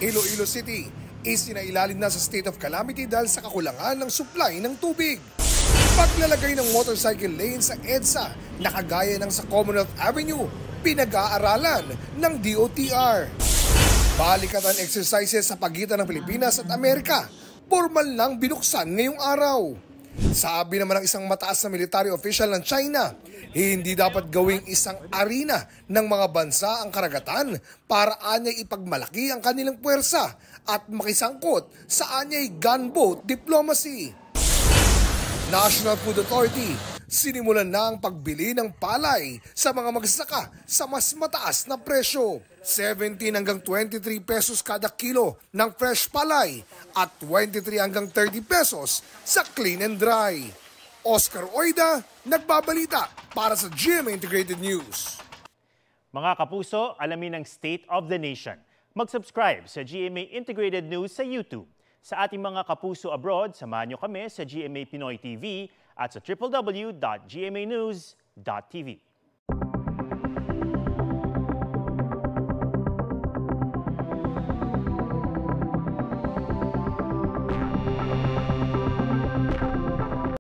Iloilo City, isinailalim na sa state of calamity dahil sa kakulangan ng supply ng tubig. Paglalagay ng motorcycle lane sa EDSA na kagaya ng sa Commonwealth Avenue, pinag-aaralan ng DOTR. Balikatan exercises sa pagitan ng Pilipinas at Amerika, formal lang binuksan ngayong araw. Sabi naman ng isang mataas na military official ng China, hindi dapat gawing isang arena ng mga bansa ang karagatan para anyay ipagmalaki ang kanilang puwersa at makisangkot sa anyay gunboat diplomacy. National Food Authority, sinimulan na ang pagbili ng palay sa mga magsasaka sa mas mataas na presyo. 17 hanggang 23 pesos kada kilo ng fresh palay at 23 hanggang 30 pesos sa clean and dry. Oscar Oida, nagbabalita para sa GMA Integrated News. Mga kapuso, alamin ang State of the Nation. Mag-subscribe sa GMA Integrated News sa YouTube. Sa ating mga kapuso abroad, samahan nyo kami sa GMA Pinoy TV at sa www.gmanews.tv.